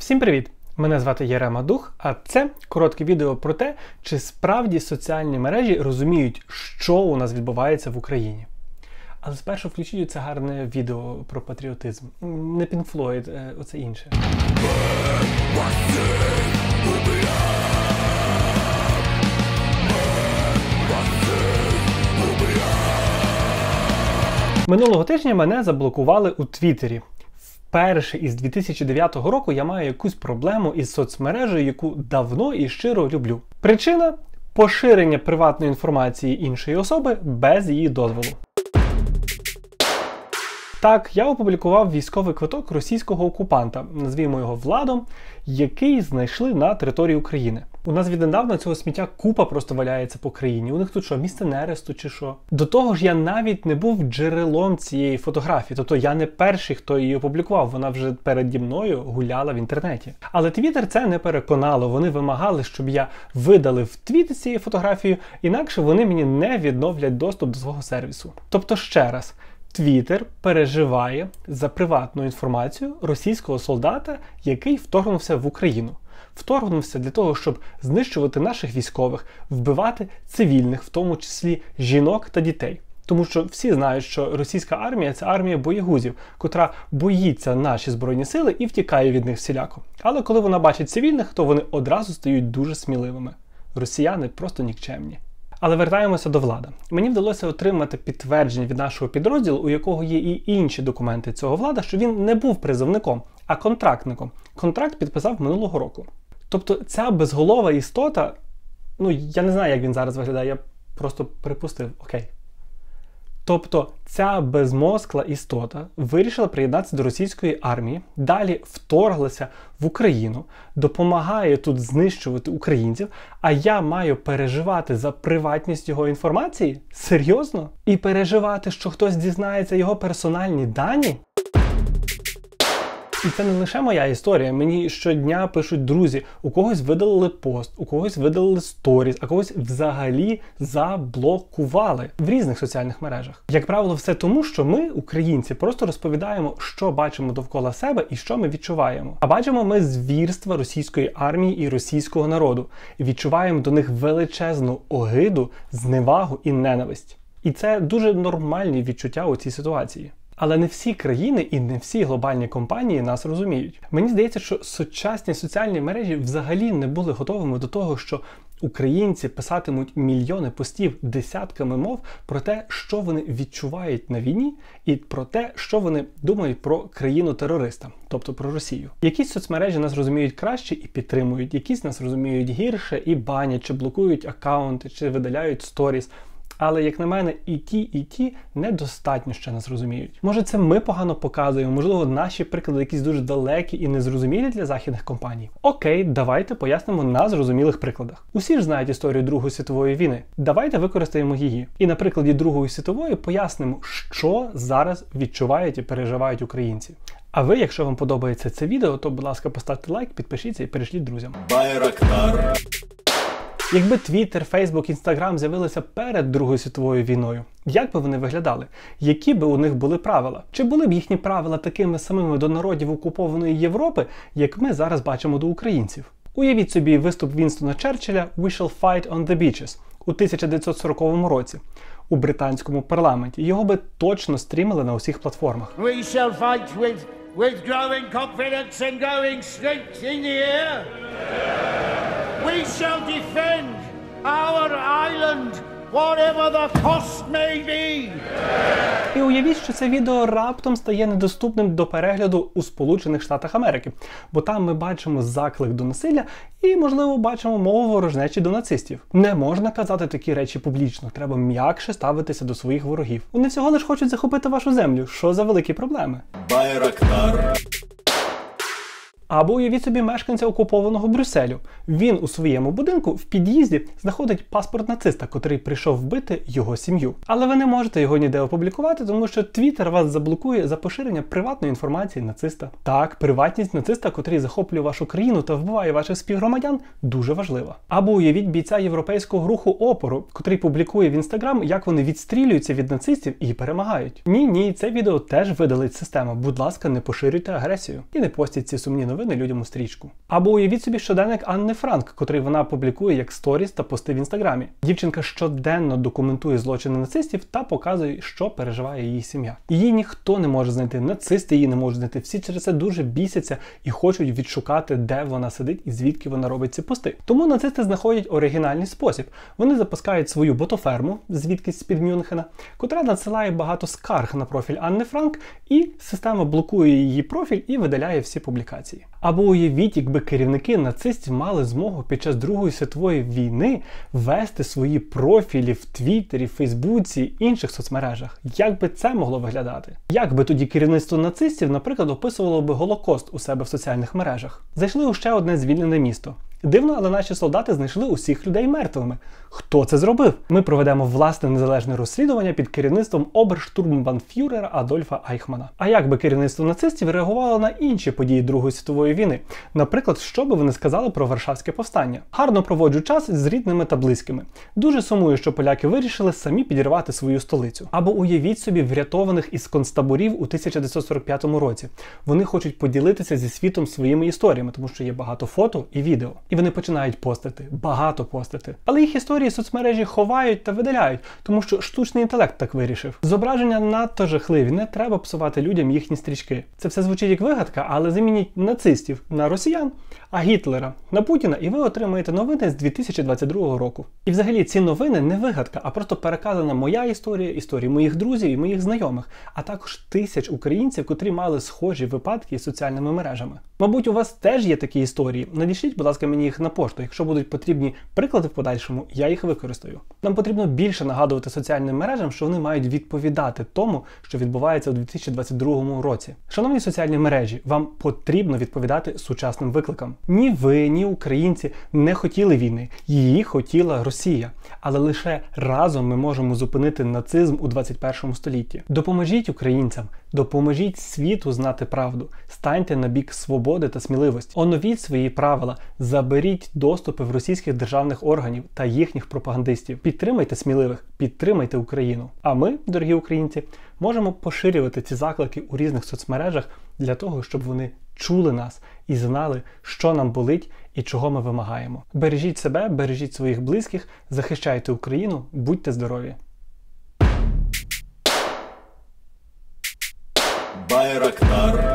Всім привіт! Мене звати Ярема Дух, а це коротке відео про те, чи справді соціальні мережі розуміють, що у нас відбувається в Україні. Але спершу включіть це гарне відео про патріотизм. Не Pink Floyd, оце інше. Минулого тижня мене заблокували у Твіттері. Вперше із 2009 року я маю якусь проблему із соцмережею, яку давно і щиро люблю. Причина – поширення приватної інформації іншої особи без її дозволу. Так, я опублікував військовий квиток російського окупанта, назвімо його Владом, який знайшли на території України. У нас віднедавна цього сміття купа просто валяється по країні. У них тут що, місце нересту чи що? До того ж, я навіть не був джерелом цієї фотографії. Тобто я не перший, хто її опублікував. Вона вже переді мною гуляла в інтернеті. Але Твіттер це не переконало. Вони вимагали, щоб я видалив твіт з цією фотографією, інакше вони мені не відновлять доступ до свого сервісу. Тобто ще раз. Твіттер переживає за приватну інформацію російського солдата, який вторгнувся в Україну. Вторгнувся для того, щоб знищувати наших військових, вбивати цивільних, в тому числі жінок та дітей. Тому що всі знають, що російська армія – це армія боєгузів, котра боїться наші збройні сили і втікає від них всіляко. Але коли вона бачить цивільних, то вони одразу стають дуже сміливими. Росіяни просто нікчемні. Але вертаємося до Влада. Мені вдалося отримати підтвердження від нашого підрозділу, у якого є і інші документи цього Влада, що він не був призовником, а контрактником. Контракт підписав минулого року. Тобто ця безголова істота, я не знаю, як він зараз виглядає, я просто припустив, окей. Тобто ця безмозкла істота вирішила приєднатися до російської армії, далі вторглася в Україну, допомагає тут знищувати українців, а я маю переживати за приватність його інформації? Серйозно? І переживати, що хтось дізнається його персональні дані? І це не лише моя історія. Мені щодня пишуть друзі, у когось видалили пост, у когось видалили сторіс, а когось взагалі заблокували в різних соціальних мережах. Як правило, все тому, що ми, українці, просто розповідаємо, що бачимо довкола себе і що ми відчуваємо. А бачимо ми звірства російської армії і російського народу. І відчуваємо до них величезну огиду, зневагу і ненависть. І це дуже нормальні відчуття у цій ситуації. Але не всі країни і не всі глобальні компанії нас розуміють. Мені здається, що сучасні соціальні мережі взагалі не були готовими до того, що українці писатимуть мільйони постів десятками мов про те, що вони відчувають на війні, і про те, що вони думають про країну-терориста, тобто про Росію. Якісь соцмережі нас розуміють краще і підтримують, якісь нас розуміють гірше і банять, чи блокують аккаунти, чи видаляють сторіс. Але, як на мене, і ті недостатньо ще нас розуміють. Може, це ми погано показуємо, можливо, наші приклади якісь дуже далекі і незрозумілі для західних компаній. Окей, давайте пояснимо на зрозумілих прикладах. Усі ж знають історію Другої світової війни. Давайте використаємо її. І на прикладі Другої світової пояснимо, що зараз відчувають і переживають українці. А ви, якщо вам подобається це відео, то, будь ласка, поставте лайк, підпишіться і перешліть друзям. Байрактар. Якби Твіттер, Фейсбук, Інстаграм з'явилися перед Другою світовою війною, як би вони виглядали? Які би у них були правила? Чи були б їхні правила такими самими до народів окупованої Європи, як ми зараз бачимо до українців? Уявіть собі виступ Вінстона Черчилля «We shall fight on the beaches» у 1940 році у британському парламенті. Його би точно стрімили на усіх платформах. We shall fight with growing confidence and growing strength in the air. We shall defend our island, whatever the cost may be. І уявіть, що це відео раптом стає недоступним до перегляду у Сполучених Штатах Америки, бо там ми бачимо заклик до насилля і, можливо, бачимо мову ворожнечі до нацистів. Не можна казати такі речі публічно, треба м'якше ставитися до своїх ворогів. Вони всього лиш хочуть захопити вашу землю. Що за великі проблеми? Байрактар. Або уявіть собі мешканця окупованого Брюсселю. Він у своєму будинку в під'їзді знаходить паспорт нациста, котрий прийшов вбити його сім'ю. Але ви не можете його ніде опублікувати, тому що Твіттер вас заблокує за поширення приватної інформації нациста. Так, приватність нациста, котрий захоплює вашу країну та вбиває ваших співгромадян, дуже важлива. Або уявіть бійця європейського руху опору, котрий публікує в Інстаграм, як вони відстрілюються від нацистів і перемагають. Ні, це відео теж видалить система. Будь ласка, не поширюйте агресію. І не постіть ці сумні новини новини людям у стрічку. Або уявіть собі щоденник Анни Франк, котрий вона публікує як сторіс та пости в інстаграмі. Дівчинка щоденно документує злочини нацистів та показує, що переживає її сім'я. Її ніхто не може знайти, нацисти її не можуть знайти, всі через це дуже бісяться і хочуть відшукати, де вона сидить і звідки вона робить ці пости. Тому нацисти знаходять оригінальний спосіб. Вони запускають свою ботоферму, звідкись з-під Мюнхена, котра надсилає багато скарг на профіль Анни Франк, і система блокує її профіль і видаляє всі публікації. Або уявіть, якби керівники нацистів мали змогу під час Другої світової війни вести свої профілі в Твіттері, Фейсбуці, інших соцмережах. Як би це могло виглядати? Як би тоді керівництво нацистів, наприклад, описувало би Голокост у себе в соціальних мережах? Зайшли у ще одне звільнене місто. Дивно, але наші солдати знайшли усіх людей мертвими. Хто це зробив? Ми проведемо власне незалежне розслідування під керівництвом оберштурмбанфюрера Адольфа Айхмана. А як би керівництво нацистів реагувало на інші події Другої світової війни? Наприклад, що би вони сказали про Варшавське повстання? Гарно проводжу час з рідними та близькими. Дуже сумую, що поляки вирішили самі підірвати свою столицю. Або уявіть собі врятованих із концтаборів у 1945 році. Вони хочуть поділитися зі світом своїми історіями, тому що є багато фото і відео. І вони починають постити, багато постити. Але їх історії соцмережі ховають та видаляють, тому що штучний інтелект так вирішив. Зображення надто жахливі, не треба псувати людям їхні стрічки. Це все звучить як вигадка, але замініть нацистів на росіян, а Гітлера на Путіна, і ви отримаєте новини з 2022 року. І взагалі ці новини не вигадка, а просто переказана моя історія, історії моїх друзів і моїх знайомих, а також тисяч українців, котрі мали схожі випадки із соціальними мережами. Мабуть, у вас теж є такі історії. Надішліть, будь ласка, мені їх на пошту. Якщо будуть потрібні приклади в подальшому, я їх використаю. Нам потрібно більше нагадувати соціальним мережам, що вони мають відповідати тому, що відбувається у 2022 році. Шановні соціальні мережі, вам потрібно відповідати сучасним викликам. Ні ви, ні українці не хотіли війни. Її хотіла Росія. Але лише разом ми можемо зупинити нацизм у 21 столітті. Допоможіть українцям, допоможіть світу знати правду. Станьте на бік свободи та сміливості. Оновіть свої правила, заберіть доступи в російських державних органів та їхніх пропагандистів. Підтримайте сміливих, підтримайте Україну. А ми, дорогі українці, можемо поширювати ці заклики у різних соцмережах для того, щоб вони чули нас і знали, що нам болить і чого ми вимагаємо. Бережіть себе, бережіть своїх близьких, захищайте Україну, будьте здорові! Байрактар.